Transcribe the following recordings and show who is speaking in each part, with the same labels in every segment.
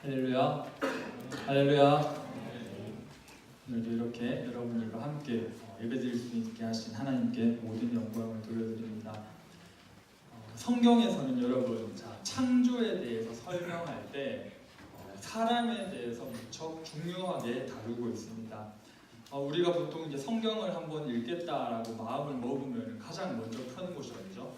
Speaker 1: 할렐루야, 할렐루야. 오늘도 이렇게 여러분들과 함께 예배드릴 수 있게 하신 하나님께 모든 영광을 돌려드립니다. 성경에서는 여러분, 창조에 대해서 설명할 때 사람에 대해서 무척 중요하게 다루고 있습니다. 우리가 보통 이제 성경을 한번 읽겠다라고 마음을 먹으면 가장 먼저 펴는 곳이 어디죠?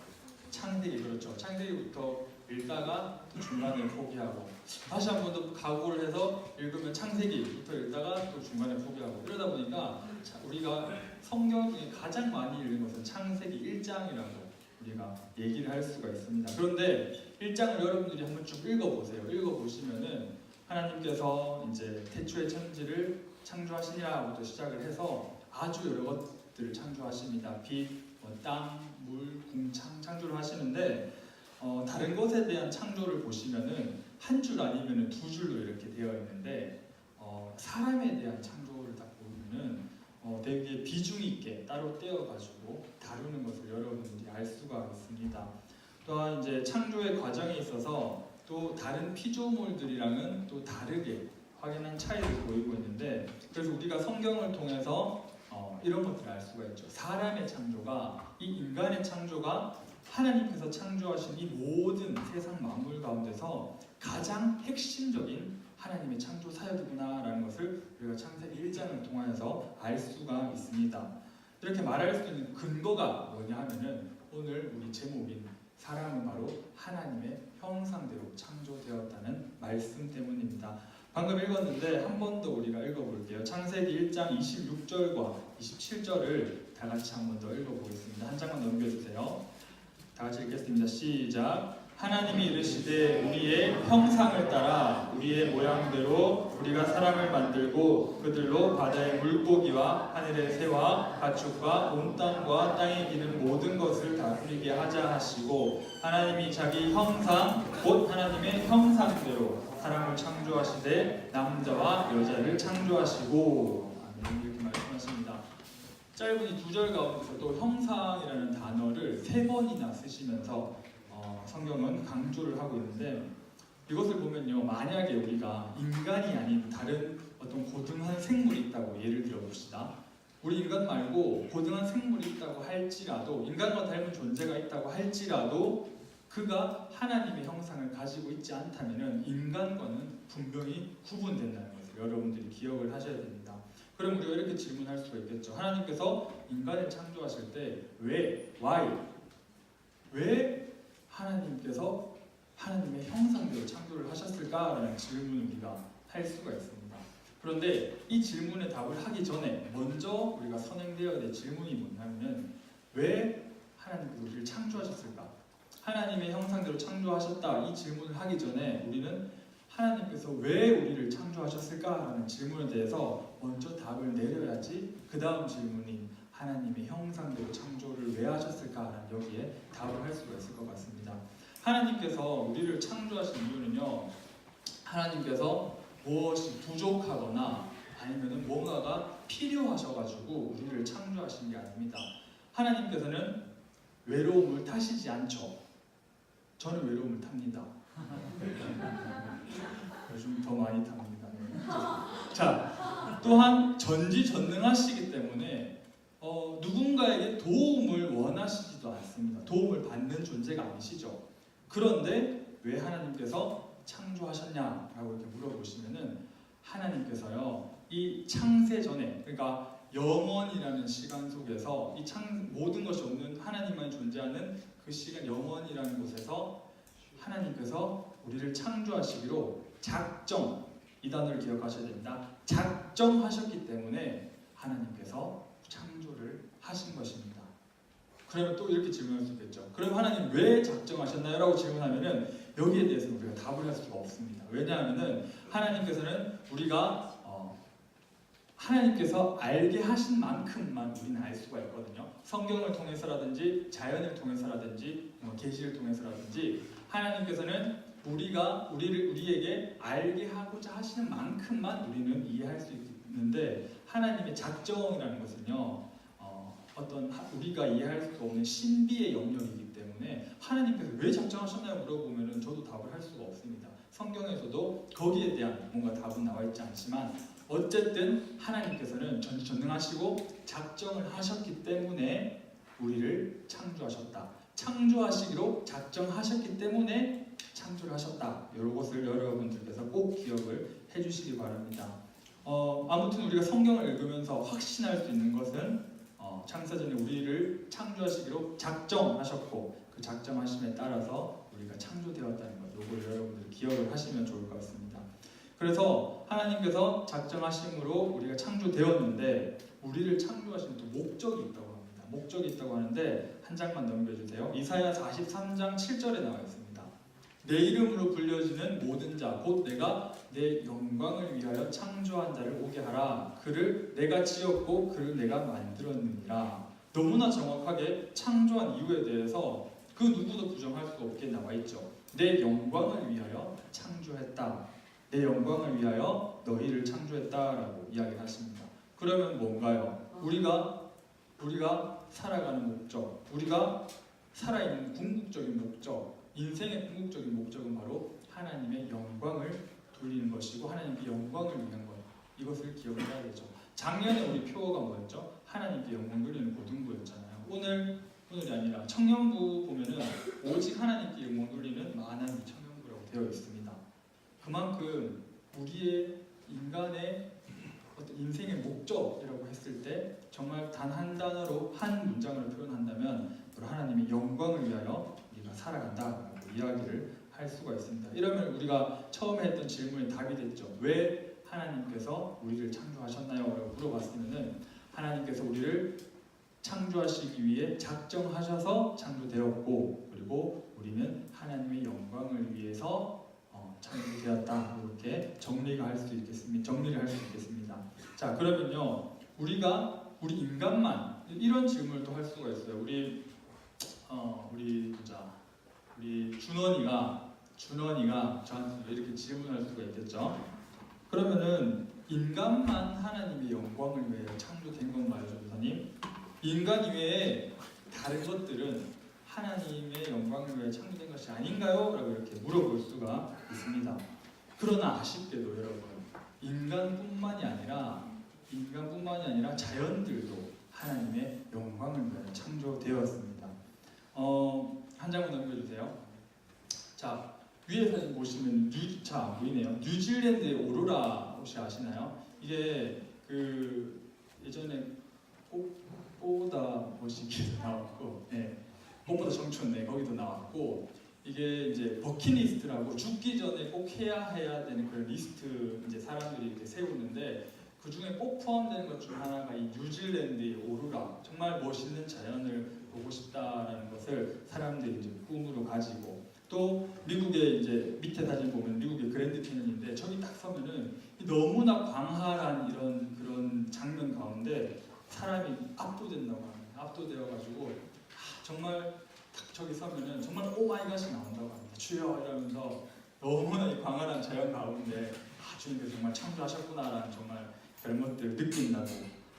Speaker 1: 창세기. 그렇죠. 창세기부터 읽다가 또 중간에 포기하고 다시 한 번 더 각오를 해서 읽으면 창세기부터 읽다가 또 중간에 포기하고 이러다 보니까 우리가 성경 중에 가장 많이 읽는 것은 창세기 1장이라고 우리가 얘기를 할 수가 있습니다. 그런데 1장을 여러분들이 한번 쭉 읽어보세요. 읽어보시면은 하나님께서 이제 태초의 천지를 창조하시니라부터 시작을 해서 아주 여러 것들을 창조하십니다. 빛, 땅, 물, 궁창 창조를 하시는데 다른 것에 대한 창조를 보시면은 한 줄 아니면은 두 줄로 이렇게 되어 있는데 사람에 대한 창조를 딱 보면은 되게 비중 있게 따로 떼어가지고 다루는 것을 여러분들이 알 수가 있습니다. 또한 이제 창조의 과정에 있어서 또 다른 피조물들이랑은 또 다르게 확연한 차이를 보이고 있는데 그래서 우리가 성경을 통해서 이런 것들을 알 수가 있죠. 사람의 창조가 이 인간의 창조가 하나님께서 창조하신 이 모든 세상 만물 가운데서 가장 핵심적인 하나님의 창조 사역이구나라는 것을 우리가 창세기 1장을 통하여서 알 수가 있습니다. 이렇게 말할 수 있는 근거가 뭐냐 하면은 오늘 우리 제목인 사람은 바로 하나님의 형상대로 창조되었다는 말씀 때문입니다. 방금 읽었는데 한 번 더 우리가 읽어볼게요. 창세기 1장 26절과 27절을 다 같이 한 번 더 읽어보겠습니다. 한 장만 넘겨주세요. 다 같이 읽겠습니다. 시작. 하나님이 이르시되 우리의 형상을 따라 우리의 모양대로 우리가 사람을 만들고 그들로 바다의 물고기와 하늘의 새와 가축과 온 땅과 땅에 기는 모든 것을 다스리게 하자 하시고 하나님이 자기 형상 곧 하나님의 형상대로 사람을 창조하시되 남자와 여자를 창조하시고 아멘 이렇게 말씀하십니다. 짧은 이 두 절 가운데서 또 형상이라는 단어를 3번이나 쓰시면서 성경은 강조를 하고 있는데 이것을 보면요, 만약에 우리가 인간이 아닌 다른 어떤 고등한 생물이 있다고 예를 들어 봅시다. 우리 인간 말고 고등한 생물이 있다고 할지라도 인간과 닮은 존재가 있다고 할지라도 그가 하나님의 형상을 가지고 있지 않다면 인간과는 분명히 구분된다는 것을 여러분들이 기억을 하셔야 됩니다. 그럼 우리가 이렇게 질문할 수가 있겠죠. 하나님께서 인간을 창조하실 때 왜 하나님께서 하나님의 형상대로 창조를 하셨을까라는 질문을 우리가 할 수가 있습니다. 그런데 이 질문에 답을 하기 전에 먼저 우리가 선행되어야 될 질문이 뭐냐면 왜 하나님께서 우리를 창조하셨을까? 하나님의 형상대로 창조하셨다 이 질문을 하기 전에 우리는 하나님께서 왜 우리를 창조하셨을까라는 질문에 대해서 먼저 답을 내려야지 그 다음 질문인 하나님의 형상대로 창조를 왜 하셨을까라는 여기에 답을 할 수가 있을 것 같습니다. 하나님께서 우리를 창조하신 이유는요, 하나님께서 무엇이 부족하거나 아니면 뭔가가 필요하셔가지고 우리를 창조하신 게 아닙니다. 하나님께서는 외로움을 타시지 않죠. 저는 외로움을 탑니다. 요즘 더 많이 탑니다. 자, 또한 전지전능하시기 때문에 누군가에게 도움을 원하시지도 않습니다. 도움을 받는 존재가 아니시죠. 그런데 왜 하나님께서 창조하셨냐라고 이렇게 물어보시면은 하나님께서요, 이 창세 전에, 그러니까 영원이라는 시간 속에서 이 모든 것이 없는 하나님만 존재하는 그 시간, 영원이라는 곳에서 하나님께서 우리를 창조하시기로 작정, 이 단어를 기억하셔야 됩니다. 작정하셨기 때문에 하나님께서 창조를 하신 것입니다. 그러면 또 이렇게 질문할 수 있겠죠. 그럼 하나님 왜 작정하셨나요? 라고 질문하면은 여기에 대해서는 우리가 답을 할 수가 없습니다. 왜냐하면은 하나님께서는 우리가 하나님께서 알게 하신 만큼만 우리는 알 수가 있거든요. 성경을 통해서라든지 자연을 통해서라든지 계시를 통해서라든지 하나님께서는 우리에게 알게 하고자 하시는 만큼만 우리는 이해할 수 있는데 하나님의 작정이라는 것은요, 우리가 이해할 수 없는 신비의 영역이기 때문에 하나님께서 왜 작정하셨나요? 물어보면은 저도 답을 할 수가 없습니다. 성경에 성경에서도 거기에 대한 뭔가 답은 나와 있지 않지만 어쨌든 하나님께서는 전지전능하시고 작정을 하셨기 때문에 우리를 창조하셨다. 창조하시기로 작정하셨기 때문에 창조를 하셨다. 이것을 여러분들께서 꼭 기억을 해주시기 바랍니다. 아무튼 우리가 성경을 읽으면서 확신할 수 있는 것은 창세전에 우리를 창조하시기로 작정하셨고 그 작정하심에 따라서 우리가 창조되었다는 것, 이걸 여러분들이 기억을 하시면 좋을 것 같습니다. 그래서 하나님께서 작정하심으로 우리가 창조되었는데 우리를 창조하신 또 목적이 있다고 합니다. 목적이 있다고 하는데 한 장만 넘겨주세요. 이사야 43장 7절에 나와 있습니다. 내 이름으로 불려지는 모든 자 곧 내가 내 영광을 위하여 창조한 자를 오게 하라. 그를 내가 지었고 그를 내가 만들었느니라. 너무나 정확하게 창조한 이유에 대해서 그 누구도 부정할 수 없게 나와 있죠. 내 영광을 위하여 창조했다. 내 영광을 위하여 너희를 창조했다라고 이야기하십니다. 그러면 뭔가요? 우리가 살아가는 목적, 우리가 살아있는 궁극적인 목적, 인생의 궁극적인 목적은 바로 하나님의 영광을 돌리는 것이고 하나님께 영광을 위한 것, 이것을 기억을 해야 되죠. 작년에 우리 표어가 뭐였죠? 하나님께 영광 돌리는 고등부였잖아요. 오늘이 아니라 청년부 보면은 오직 하나님께 영광 돌리는 만한 청년부라고 되어 있습니다. 그만큼 우리의 인간의 어떤 인생의 목적이라고 했을 때 정말 단 한 단어로 한 문장으로 표현한다면 바로 하나님의 영광을 위하여 우리가 살아간다라고 이야기를 할 수가 있습니다. 이러면 우리가 처음에 했던 질문에 답이 됐죠. 왜 하나님께서 우리를 창조하셨나요? 라고 물어봤으면 하나님께서 우리를 창조하시기 위해 작정하셔서 창조되었고 그리고 우리는 하나님의 영광을 위해서 창조되었다. 이렇게 정리를 할 수 있겠습니다. 자, 그러면요, 우리 인간만 이런 질문을 또 할 수가 있어요. 우리 준원이가 저한테 이렇게 질문할 수가 있겠죠. 그러면은 인간만 하나님의 영광을 위해 창조된 건가요, 전도사님? 인간 이외에 다른 것들은 하나님의 영광을 위해 창조된 것이 아닌가요? 라고 이렇게 물어볼 수가 있습니다. 그러나 아쉽게도 여러분, 인간뿐만이 아니라 자연들도 하나님의 영광을 위해 창조되었습니다. 한 장만 넘겨주세요. 자, 위에 사진 보시면 보이네요. 뉴질랜드의 오로라 혹시 아시나요? 이게 그 예전에 꽃보다 멋있게도 나왔고, 꽃보다 청춘, 거기도 나왔고, 이게 이제 버킷리스트라고 죽기 전에 꼭 해야 되는 그런 리스트 이제 사람들이 이렇게 세우는데 그 중에 꼭 포함되는 것 중 하나가 이 뉴질랜드의 오로라, 정말 멋있는 자연을 보고 싶다라는 것을 사람들이 이제 꿈으로 가지고, 또 미국의 이제 밑에 사진 보면 미국의 그랜드 캐년인데 저기 딱 서면은 너무나 광활한 이런 그런 장면 가운데 사람이 압도되어가지고 정말 딱 저기 서면은 정말 오마이갓이 나온다고 합니다. 주여 이러면서 너무나 이 광활한 자연 가운데 주님께서 정말 창조하셨구나라는 정말 그런 것들 느낀다고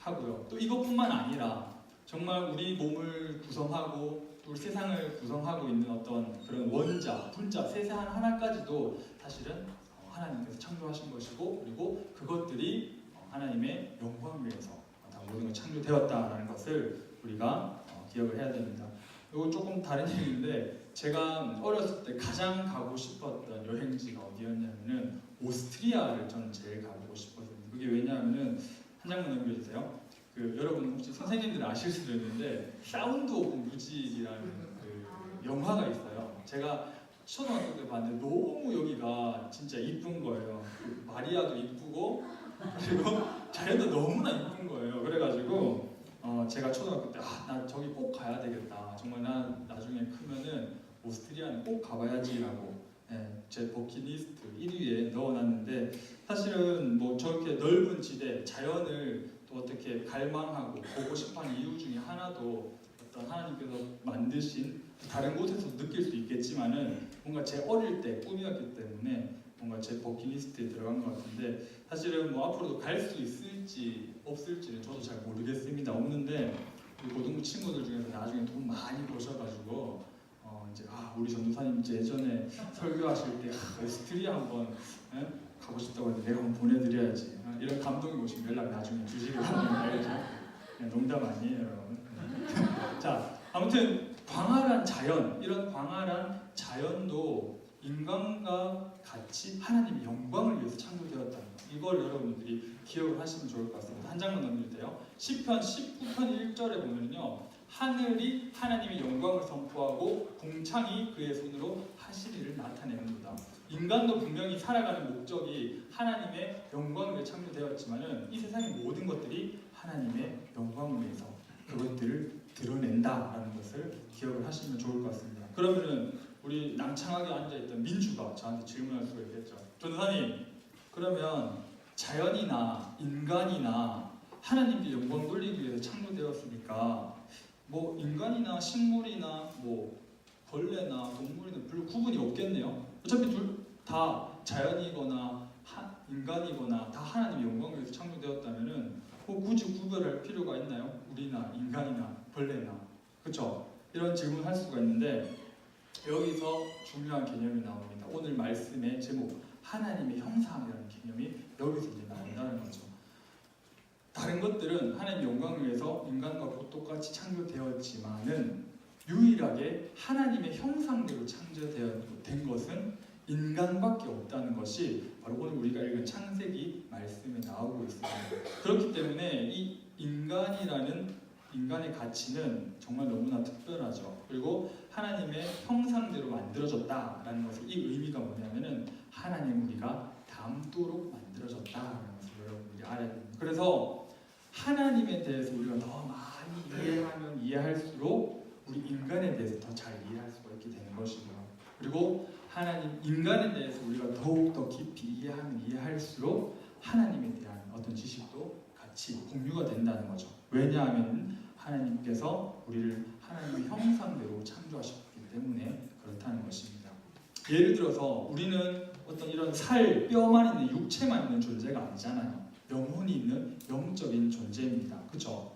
Speaker 1: 하고요. 또 이것뿐만 아니라 정말 우리 몸을 구성하고 우리 세상을 구성하고 있는 어떤 그런 원자, 분자, 세세한 하나까지도 사실은 하나님께서 창조하신 것이고 그리고 그것들이 하나님의 영광을 위해서 다 모든 걸 창조되었다라는 것을 우리가 기억을 해야 됩니다. 이거 조금 다른 얘기인데 제가 어렸을 때 가장 가고 싶었던 여행지가 어디였냐면은 오스트리아를 저는 제일 가보고 싶었어요. 그게 왜냐하면은 한 장만 넘겨주세요. 여러분 혹시 선생님들 아실 수도 있는데 사운드 오브 뮤직이라는 그 영화가 있어요. 제가 초등학교 때 봤는데 너무 여기가 진짜 이쁜 거예요. 마리아도 이쁘고 그리고 자연도 너무나 이쁜 거예요. 그래가지고 제가 초등학교 때 나 저기 꼭 가야 되겠다. 정말 난 나중에 크면은 오스트리아는 꼭 가봐야지라고 제 버킷리스트 1위에 넣어놨는데 사실은 뭐 저렇게 넓은 지대 자연을 또 어떻게 갈망하고 보고 싶어하는 이유 중에 하나도 어떤 하나님께서 만드신 다른 곳에서 느낄 수 있겠지만은 뭔가 제 어릴 때 꿈이었기 때문에 뭔가 제 버킷리스트에 들어간 것 같은데 사실은 뭐 앞으로도 갈 수 있을지 없을지는 저도 잘 모르겠습니다. 없는데 우리 고등부 친구들 중에서 나중에 돈 많이 버셔가지고 이제 우리 전도사님 이제 예전에 설교하실 때 오스트리아 한번 가고 싶다고 했는데 내가 한번 보내드려야지. 이런 감동이 오시면 연락 나중에 주시기 바랍니다. 농담 아니에요, 여러분. 자, 아무튼 광활한 자연, 이런 광활한 자연도 인간과 같이 하나님의 영광을 위해서 창조되었다는 것. 이걸 여러분들이 기억을 하시면 좋을 것 같습니다. 한 장만 넘길게요. 시편 19편 1절에 보면요, 하늘이 하나님의 영광을 선포하고 궁창이 그의 손으로 하실 일을 나타내는도다. 인간도 분명히 살아가는 목적이 하나님의 영광을 위해 창조되었지만은 이 세상의 모든 것들이 하나님의 영광을 위해서 그것들을 드러낸다라는 것을 기억을 하시면 좋을 것 같습니다. 그러면은 우리 낭창하게 앉아있던 민주가 저한테 질문할 수가 있겠죠. 전도사님, 그러면 자연이나 인간이나 하나님께 영광 돌리기 위해서 창조되었으니까 뭐 인간이나 식물이나 뭐 벌레나 동물이나 별로 구분이 없겠네요. 어차피 둘 다 자연이거나 인간이거나 다 하나님의 영광을 위해서 창조되었다면은 굳이 구별할 필요가 있나요? 우리나 인간이나 벌레나, 그렇죠? 이런 질문을 할 수가 있는데 여기서 중요한 개념이 나옵니다. 오늘 말씀의 제목, 하나님의 형상이라는 개념이 여기서 이제 나온다는 거죠. 다른 것들은 하나님의 영광을 위해서 인간과 똑같이 창조되었지만은 유일하게 하나님의 형상대로 창조된 것은 인간밖에 없다는 것이 바로 오늘 우리가 읽은 창세기 말씀에 나오고 있습니다. 그렇기 때문에 이 인간이라는 인간의 가치는 정말 너무나 특별하죠. 그리고 하나님의 형상대로 만들어졌다라는 것의 이 의미가 뭐냐면은 하나님 우리가 닮도록 만들어졌다라는 것을 여러분들이 알아야 됩니다. 그래서 하나님에 대해서 우리가 더 많이 이해하면 이해할수록 우리 인간에 대해서 더 잘 이해할 수가 있게 되는 것이고요. 그리고 하나님 인간에 대해서 우리가 더욱 더 깊이 이해하면 이해할수록 하나님에 대한 어떤 지식도 같이 공유가 된다는 거죠. 왜냐하면 하나님께서 우리를 하나님의 형상대로 창조하셨기 때문에 그렇다는 것입니다. 예를 들어서 우리는 어떤 이런 살, 뼈만 있는 육체만 있는 존재가 아니잖아요. 영혼이 있는 영적인 존재입니다. 그렇죠?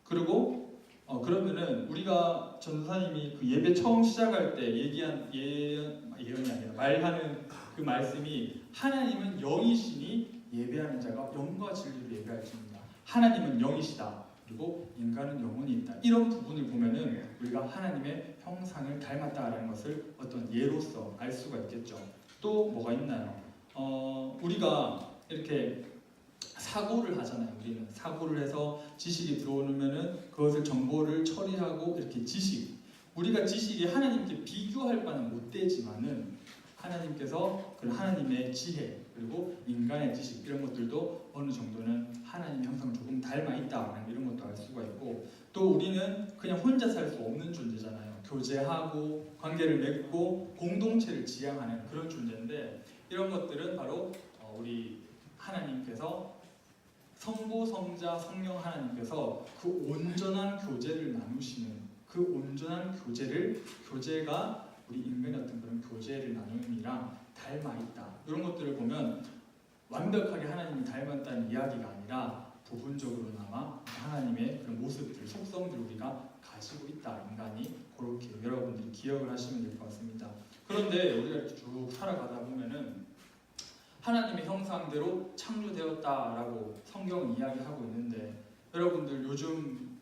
Speaker 1: 그리고 그러면은 우리가 전도사님이 그 예배 처음 시작할 때 얘기한 예언이 아니라 말하는 그 말씀이 하나님은 영이시니 예배하는 자가 영과 진리로 예배할지입니다. 하나님은 영이시다. 그리고 인간은 영혼이 있다. 이런 부분을 보면은 우리가 하나님의 형상을 닮았다라는 것을 어떤 예로서 알 수가 있겠죠. 또 뭐가 있나요? 우리가 이렇게 사고를 하잖아요. 우리는 사고를 해서 지식이 들어오면은 그것을 정보를 처리하고 이렇게 우리가 지식이 하나님께 비교할 바는 못 되지만은 하나님께서 그 하나님의 지혜 그리고 인간의 지식 이런 것들도 어느 정도는 하나님의 형상을 조금 닮아 있다 이런 것도 알 수가 있고, 또 우리는 그냥 혼자 살 수 없는 존재잖아요. 교제하고 관계를 맺고 공동체를 지향하는 그런 존재인데 이런 것들은 바로 우리 하나님께서 성부, 성자, 성령 하나님께서 그 온전한 교제를 나누시는 그 온전한 교제가 우리 인간의 어떤 그런 교제를 나눔이랑 닮아 있다. 이런 것들을 보면 완벽하게 하나님이 닮았다는 이야기가 아니라 부분적으로나마 하나님의 그런 모습들, 속성들을 우리가 가지고 있다. 인간이 그렇게 여러분들이 기억을 하시면 될 것 같습니다. 그런데 우리가 이렇게 쭉 살아가다 보면은 하나님의 형상대로 창조되었다라고 성경은 이야기하고 있는데 여러분들 요즘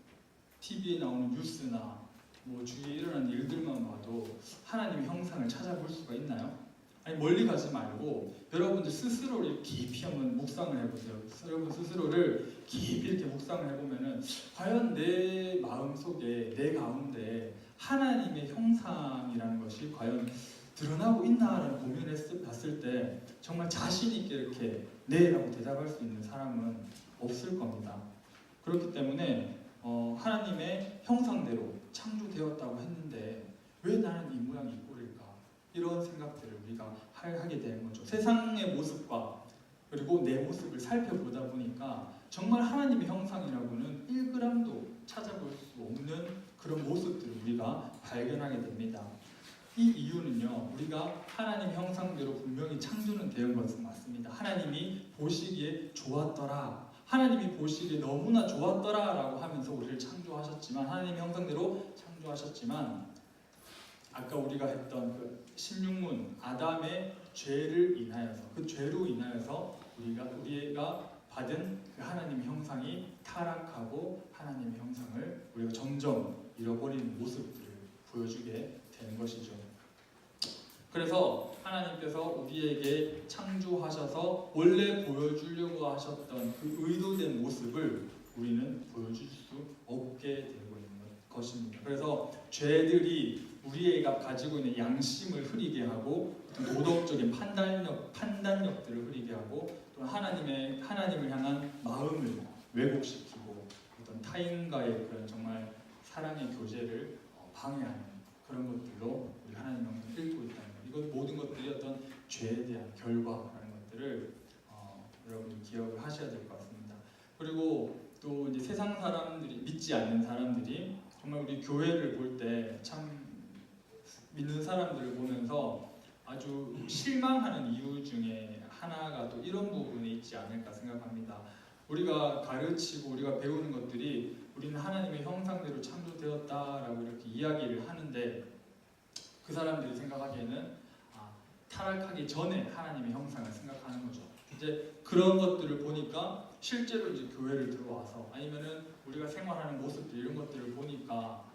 Speaker 1: TV에 나오는 뉴스나 뭐 주위에 일어나는 일들만 봐도 하나님의 형상을 찾아볼 수가 있나요? 아니 멀리 가지 말고 여러분들 스스로를 깊이 한번 묵상을 해보세요. 여러분 스스로를 깊이 이렇게 묵상을 해보면은 과연 내 마음속에 내 가운데 하나님의 형상이라는 것이 과연 드러나고 있나라는 고민을 봤을 때 정말 자신 있게 이렇게 네라고 대답할 수 있는 사람은 없을 겁니다. 그렇기 때문에 하나님의 형상대로 창조되었다고 했는데 왜 나는 이 모양 이 꼴일까? 이런 생각들을 우리가 하게 되는 거죠. 세상의 모습과 그리고 내 모습을 살펴보다 보니까 정말 하나님의 형상이라고는 1g도 찾아볼 수 없는 그런 모습들을 우리가 발견하게 됩니다. 이 이유는요, 우리가 하나님 형상대로 분명히 창조는 되는 것은 맞습니다. 하나님이 보시기에 좋았더라, 하나님이 보시기에 너무나 좋았더라 라고 하면서 우리를 창조하셨지만, 하나님의 형상대로 창조하셨지만 아까 우리가 했던 그 16문 아담의 죄를 인하여서 그 죄로 인하여서 우리가 받은 그 하나님의 형상이 타락하고 하나님의 형상을 우리가 점점 잃어버리는 모습들을 보여주게 되는 것이죠. 그래서 하나님께서 우리에게 창조하셔서 원래 보여주려고 하셨던 그 의도된 모습을 우리는 보여줄 수 없게 되고 있는 것입니다. 그래서 죄들이 우리가 가지고 있는 양심을 흐리게 하고 도덕적인 판단력들을 흐리게 하고 또 하나님을 향한 마음을 왜곡시키고 어떤 타인과의 그런 정말 사랑의 교제를 방해하는 그런 것들로 우리 하나님 영성을 읽고 있다는 것. 이것 모든 것들이 어떤 죄에 대한 결과라는 것들을 여러분이 기억을 하셔야 될 것 같습니다. 그리고 또 이제 세상 사람들이 믿지 않는 사람들이 정말 우리 교회를 볼 때 참 믿는 사람들을 보면서 아주 실망하는 이유 중에 하나가 또 이런 부분에 있지 않을까 생각합니다. 우리가 가르치고 우리가 배우는 것들이 우리는 하나님의 형상대로 창조되었다라고 이렇게 이야기를 하는데 그 사람들이 생각하기에는 타락하기 전에 하나님의 형상을 생각하는 거죠. 이제 그런 것들을 보니까 실제로 이제 교회를 들어와서 아니면은 우리가 생활하는 모습들 이런 것들을 보니까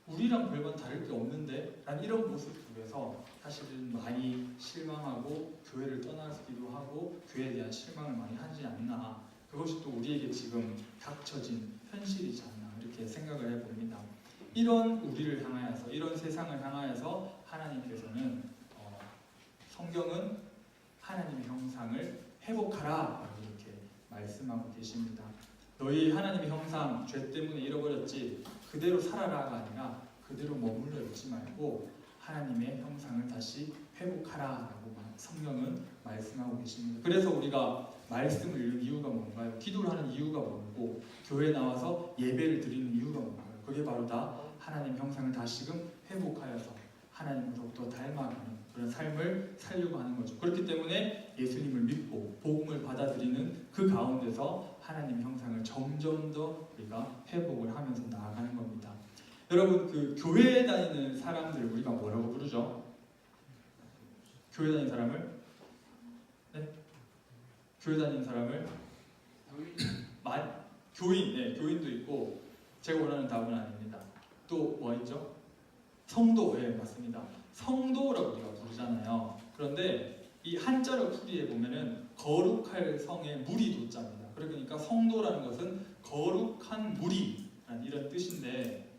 Speaker 1: 우리랑 별반 다를 게 없는데 라는 이런 모습 속에서 사실은 많이 실망하고 교회를 떠나기도 하고 교회에 대한 실망을 많이 하지 않나. 그것이 또 우리에게 지금 닥쳐진 현실이지 않나 이렇게 생각을 해봅니다. 이런 우리를 향하여서 이런 세상을 향하여서 하나님께서는 성경은 하나님의 형상을 회복하라 이렇게 말씀하고 계십니다. 너희 하나님의 형상 죄 때문에 잃어버렸지 그대로 살아라가 아니라 그대로 머물러 있지 말고 하나님의 형상을 다시 회복하라라고 성경은 말씀하고 계십니다. 그래서 우리가 말씀을 읽는 이유가 뭔가요? 기도를 하는 이유가 뭐고 교회에 나와서 예배를 드리는 이유가 뭔가요? 그게 바로 다 하나님 형상을 다시금 회복하여서 하나님으로부터 닮아가는 그런 삶을 살려고 하는 거죠. 그렇기 때문에 예수님을 믿고 복음을 받아들이는 그 가운데서 하나님 형상을 점점 더 우리가 회복을 하면서 나아가는 겁니다. 여러분 그 교회에 다니는 사람들을 우리가 뭐라고 부르죠? 교회 다니는 사람을? 네? 교회 다니는 사람을? 교인, 네, 교인도 있고 제가 원하는 답은 아닙니다. 또 뭐 있죠? 성도, 예, 맞습니다. 성도라고 우리가 부르잖아요. 그런데 이 한자로 풀이해 보면은 거룩할 성에 무리 도자입니다. 그러니까 성도라는 것은 거룩한 무리라는 이런 뜻인데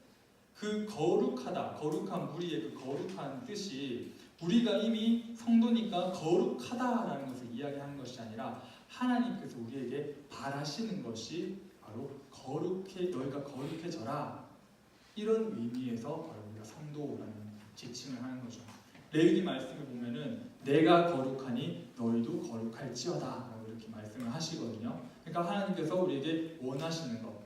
Speaker 1: 그 거룩한 무리의 그 거룩한 뜻이 우리가 이미 성도니까 거룩하다라는 것을 이야기하는 것이 아니라 하나님께서 우리에게 바라시는 것이 바로 너희가 거룩해져라 이런 의미에서 바로 우리가 성도라는 지칭을 하는 거죠. 레위기 말씀을 보면은 내가 거룩하니 너희도 거룩할지어다 라고 이렇게 말씀을 하시거든요. 그러니까 하나님께서 우리에게 원하시는 것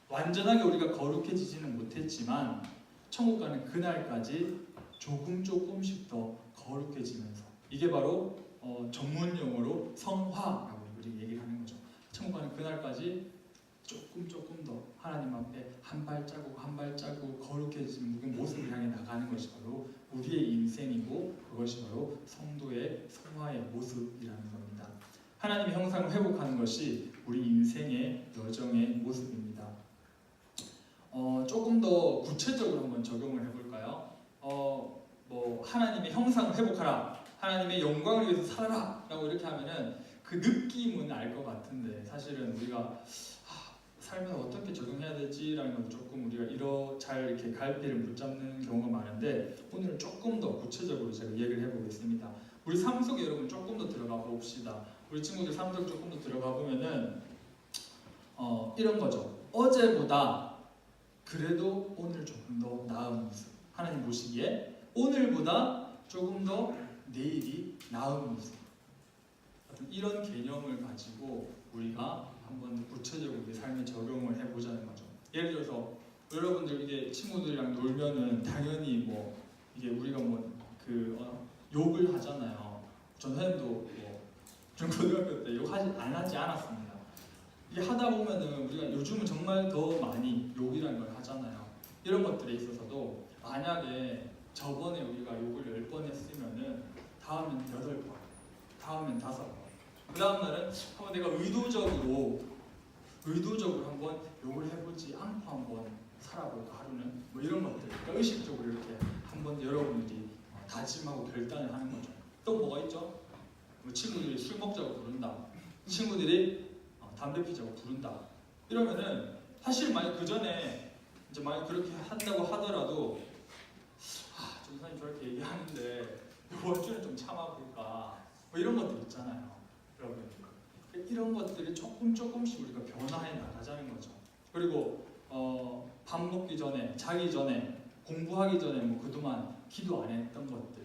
Speaker 1: 완전하게 우리가 거룩해지지는 못했지만 천국 가는 그날까지 조금씩 더 거룩해지면서 이게 바로 전문용어로 성화라고 우리 얘기를 하는 거죠. 천국 가는 그날까지 조금 더 하나님 앞에 한 발자국 거룩해지는 모습을 향해 나가는 것이 바로 우리의 인생이고 그것이 바로 성도의 성화의 모습이라는 겁니다. 하나님의 형상을 회복하는 것이 우리 인생의 여정의 모습입니다. 조금 더 구체적으로 한번 적용을 해볼까요? 뭐 하나님의 형상을 회복하라, 하나님의 영광을 위해서 살아라 라고 이렇게 하면은 그 느낌은 알 것 같은데 사실은 우리가 살면서 어떻게 적용해야 되지라는 건 조금 우리가 잘 이렇게 갈피를 못 잡는 경우가 많은데 오늘은 조금 더 구체적으로 제가 얘기를 해보겠습니다. 우리 삶 속에 여러분 조금 더 들어가 봅시다. 우리 친구들 삶 속에 조금 더 들어가 보면은 이런 거죠. 어제보다 그래도 오늘 조금 더 나은 모습. 하나님 보시기에 오늘보다 조금 더 내일이 나은 모습. 이런 개념을 가지고 우리가 한번 구체적으로 우리 삶에 적용을 해보자는 거죠. 예를 들어서 여러분들 이게 친구들이랑 놀면은 당연히 뭐 이게 우리가 욕을 하잖아요. 전 선생님도 중고등학교 때 욕 안 하지 않았습니다. 이게 하다 보면은 우리가 요즘은 정말 더 많이 욕이라는 걸 하잖아요. 이런 것들에 있어서도 만약에 저번에 우리가 욕을 10번 했으면은 다음엔 8번, 다음엔 5번, 그 다음 날은 한번 내가 의도적으로 한번 욕을 해보지 않고 한번 살아볼까 하루는 뭐 이런 것들, 그러니까 의식적으로 이렇게 한번 여러분들이 다짐하고 결단을 하는 거죠. 또 뭐가 있죠? 뭐 친구들이 술 먹자고 부른다, 친구들이 담배 피자고 부른다. 이러면은 사실 만약 그 전에 이제 만약 그렇게 한다고 하더라도 전사님 저렇게 얘기하는데 이번 주는 좀 참아볼까 뭐 이런 것들 있잖아요, 여러분. 이런 것들이 조금씩 우리가 변화해 나가자는 거죠. 그리고 밥 먹기 전에, 자기 전에, 공부하기 전에 뭐 그동안 기도 안 했던 것들,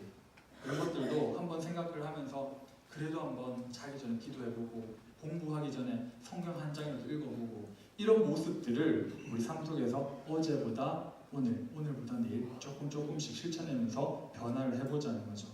Speaker 1: 이런 것들도 한번 생각을 하면서 그래도 한번 자기 전에 기도해보고 공부하기 전에 성경 한 장이라도 읽어보고 이런 모습들을 우리 삶 속에서 어제보다 오늘, 오늘보다 내일 조금씩 실천하면서 변화를 해보자는 거죠.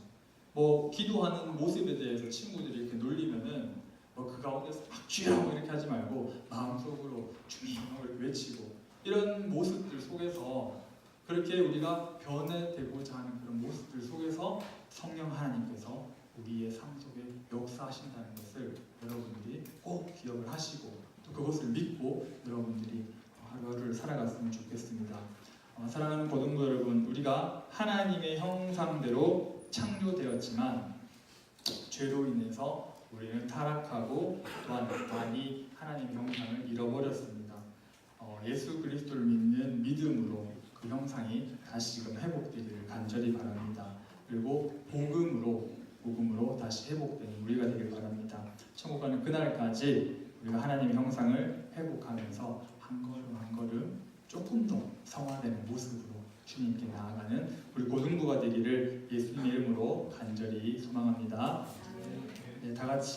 Speaker 1: 뭐 기도하는 모습에 대해서 친구들이 이렇게 놀리면은 뭐 그 가운데서 막 주여 이렇게 하지 말고 마음속으로 주님 이렇게 외치고 이런 모습들 속에서 그렇게 우리가 변화되고자 하는 그런 모습들 속에서 성령 하나님께서 우리의 삶 속에 역사하신다는 것을 여러분들이 꼭 기억을 하시고 또 그것을 믿고 여러분들이 하루하루를 살아갔으면 좋겠습니다. 사랑하는 고등부 여러분, 우리가 하나님의 형상대로 창조되었지만 죄로 인해서 우리는 타락하고 또한 많이 하나님의 형상을 잃어버렸습니다. 예수 그리스도를 믿는 믿음으로 그 형상이 다시금 회복되기를 간절히 바랍니다. 그리고 복음으로 다시 회복되는 우리가 되길 바랍니다. 천국 가는 그날까지 우리가 하나님의 형상을 회복하면서 한 걸음 조금 더 성화되는 모습으로 주님께 나아가는 우리 고등부가 되기를 예수님의 이름으로 간절히 소망합니다. 네, 다 같이